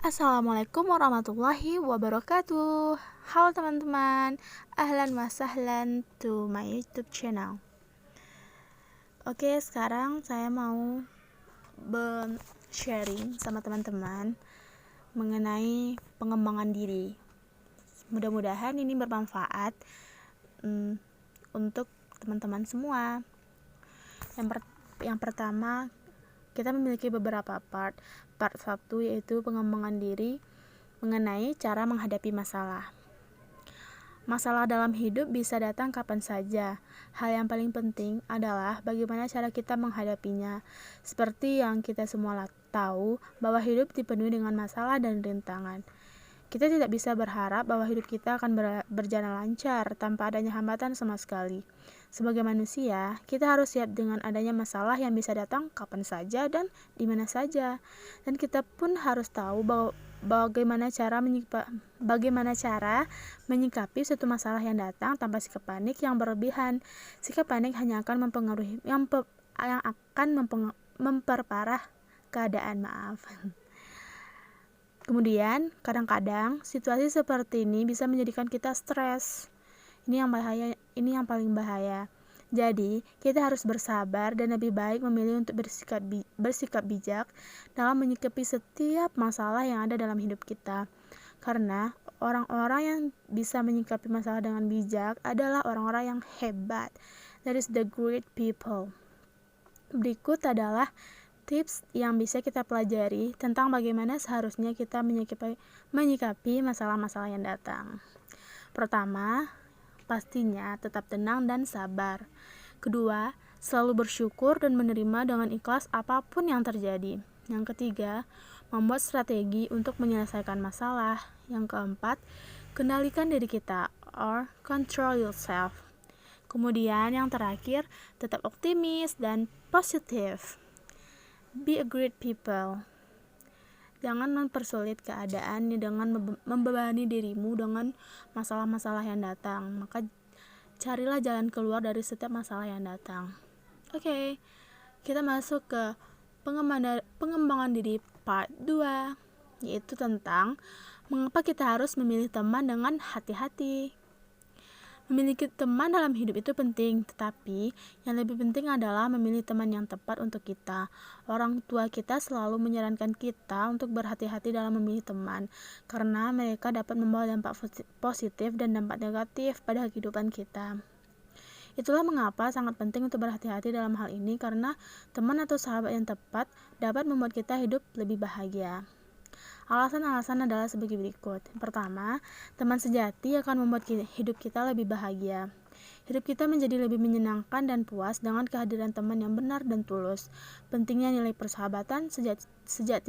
Assalamualaikum warahmatullahi wabarakatuh. Halo teman-teman, ahlan wa sahlan to my YouTube channel. Oke, sekarang saya mau sharing sama teman-teman mengenai pengembangan diri. Mudah-mudahan ini bermanfaat untuk teman-teman semua. Yang pertama, kita memiliki beberapa part. Part 1 yaitu pengembangan diri mengenai cara menghadapi masalah. Masalah dalam hidup bisa datang kapan saja. Hal yang paling penting adalah bagaimana cara kita menghadapinya. Seperti yang kita semua tahu, bahwa hidup dipenuhi dengan masalah dan rintangan. Kita tidak bisa berharap bahwa hidup kita akan berjalan lancar tanpa adanya hambatan sama sekali. Sebagai manusia, kita harus siap dengan adanya masalah yang bisa datang kapan saja dan di mana saja. Dan kita pun harus tahu bahwa bagaimana cara menyikapi suatu masalah yang datang tanpa sikap panik yang berlebihan. Sikap panik hanya akan memperparah keadaan. Kemudian, kadang-kadang situasi seperti ini bisa menjadikan kita stres. Ini yang paling bahaya. Jadi, kita harus bersabar dan lebih baik memilih untuk bersikap bijak dalam menyikapi setiap masalah yang ada dalam hidup kita. Karena orang-orang yang bisa menyikapi masalah dengan bijak adalah orang-orang yang hebat. That is the great people. Berikut adalah tips yang bisa kita pelajari tentang bagaimana seharusnya kita menyikapi masalah-masalah yang datang. Pertama, pastinya tetap tenang dan sabar. Kedua, selalu bersyukur dan menerima dengan ikhlas apapun yang terjadi. Yang ketiga, membuat strategi untuk menyelesaikan masalah. Yang keempat, kendalikan diri kita or control yourself. Kemudian yang terakhir, tetap optimis dan positif. Be a great people. Jangan mempersulit keadaan dengan membebani dirimu dengan masalah-masalah yang datang. Maka carilah jalan keluar dari setiap masalah yang datang. Oke, kita masuk ke pengembangan diri part 2, yaitu tentang mengapa kita harus memilih teman dengan hati-hati. Memiliki teman dalam hidup itu penting, tetapi yang lebih penting adalah memilih teman yang tepat untuk kita. Orang tua kita selalu menyarankan kita untuk berhati-hati dalam memilih teman, karena mereka dapat membawa dampak positif dan dampak negatif pada kehidupan kita. Itulah mengapa sangat penting untuk berhati-hati dalam hal ini, karena teman atau sahabat yang tepat dapat membuat kita hidup lebih bahagia. Alasan-alasan adalah sebagai berikut. Pertama, teman sejati akan membuat hidup kita lebih bahagia. Hidup kita menjadi lebih menyenangkan dan puas dengan kehadiran teman yang benar dan tulus. Pentingnya nilai persahabatan sejatinya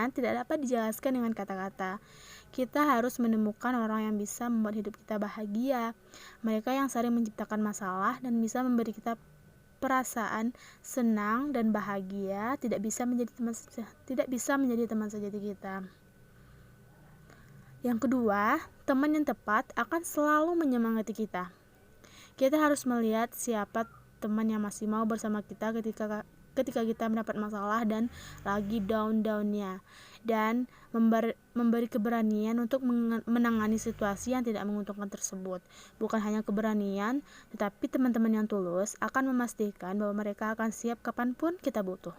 tidak dapat dijelaskan dengan kata-kata. Kita harus menemukan orang yang bisa membuat hidup kita bahagia. Mereka yang sering menciptakan masalah dan bisa memberi kita perasaan senang dan bahagia tidak bisa menjadi teman sejati kita. Yang kedua, teman yang tepat akan selalu menyemangati kita. Kita harus melihat siapa teman yang masih mau bersama kita ketika kita mendapat masalah dan lagi down-downnya, dan memberi keberanian untuk menangani situasi yang tidak menguntungkan tersebut. Bukan hanya keberanian, tetapi teman-teman yang tulus akan memastikan bahwa mereka akan siap kapanpun kita butuh.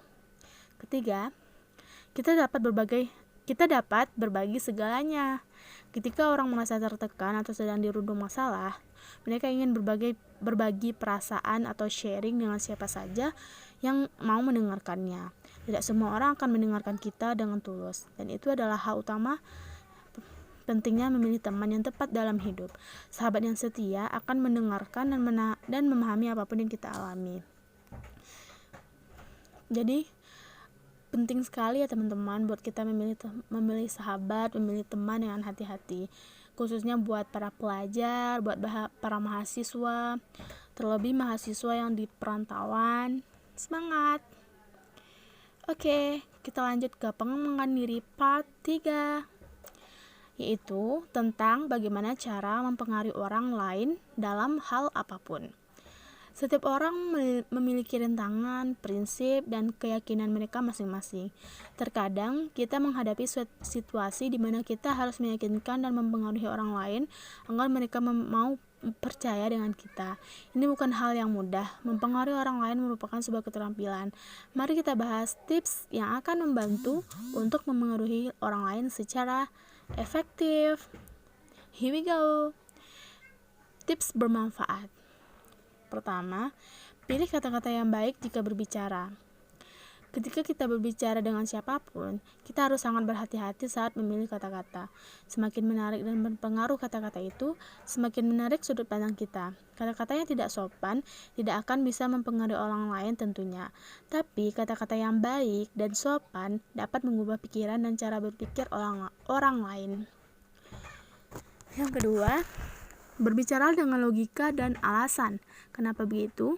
Ketiga, kita dapat berbagi segalanya. Ketika orang merasa tertekan atau sedang dirundung masalah, mereka ingin berbagi perasaan atau sharing dengan siapa saja yang mau mendengarkannya. Tidak semua orang akan mendengarkan kita dengan tulus, dan itu adalah hal utama pentingnya memilih teman yang tepat dalam hidup. Sahabat yang setia akan mendengarkan dan memahami apapun yang kita alami. Jadi penting sekali ya teman-teman buat kita memilih sahabat, memilih teman dengan hati-hati, khususnya buat para pelajar, buat para mahasiswa, terlebih mahasiswa yang di perantauan. Semangat. Oke, kita lanjut ke pengembangan diri part 3, yaitu tentang bagaimana cara mempengaruhi orang lain dalam hal apapun. Setiap orang memiliki rintangan, prinsip, dan keyakinan mereka masing-masing. Terkadang kita menghadapi situasi di mana kita harus meyakinkan dan mempengaruhi orang lain agar mereka mau percaya dengan kita. Ini bukan hal yang mudah. Mempengaruhi orang lain merupakan sebuah keterampilan. Mari kita bahas tips yang akan membantu untuk mempengaruhi orang lain secara efektif. Here we go. Tips bermanfaat. Pertama, pilih kata-kata yang baik jika berbicara. Ketika kita berbicara dengan siapapun, kita harus sangat berhati-hati saat memilih kata-kata. Semakin menarik dan berpengaruh kata-kata itu, semakin menarik sudut pandang kita. Kata-kata yang tidak sopan tidak akan bisa mempengaruhi orang lain tentunya. Tapi kata-kata yang baik dan sopan dapat mengubah pikiran dan cara berpikir orang lain. Yang kedua, berbicara dengan logika dan alasan. Kenapa begitu?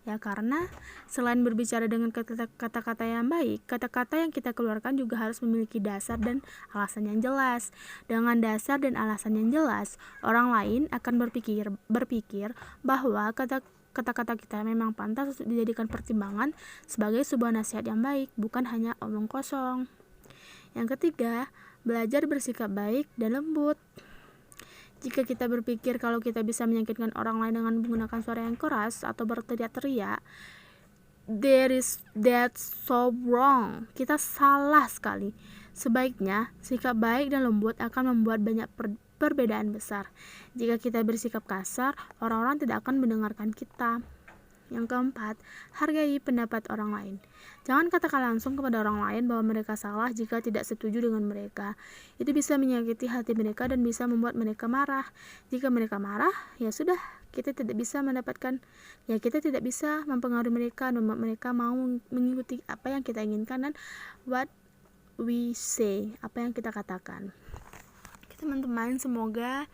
Ya karena selain berbicara dengan kata-kata yang baik, kata-kata yang kita keluarkan juga harus memiliki dasar dan alasan yang jelas. Dengan dasar dan alasan yang jelas, orang lain akan berpikir bahwa kata-kata kita memang pantas untuk dijadikan pertimbangan sebagai sebuah nasihat yang baik, bukan hanya omong kosong. Yang ketiga, belajar bersikap baik dan lembut. Jika kita berpikir kalau kita bisa menyakitkan orang lain dengan menggunakan suara yang keras atau berteriak-teriak, that's so wrong. Kita salah sekali. Sebaiknya, sikap baik dan lembut akan membuat banyak perbedaan besar. Jika kita bersikap kasar, orang-orang tidak akan mendengarkan kita. Yang keempat, hargai pendapat orang lain. Jangan katakan langsung kepada orang lain bahwa mereka salah jika tidak setuju dengan mereka. Itu bisa menyakiti hati mereka dan bisa membuat mereka marah. Jika mereka marah, ya sudah, kita tidak bisa mempengaruhi mereka dan membuat mereka mau mengikuti apa yang kita inginkan dan what we say, apa yang kita katakan. Teman-teman, semoga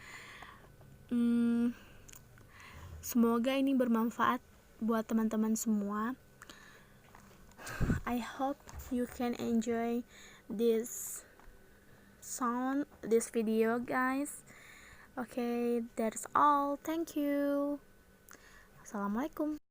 ini bermanfaat buat teman-teman semua. I hope you can enjoy this video, guys. Okay, that's all. Thank you. Assalamualaikum.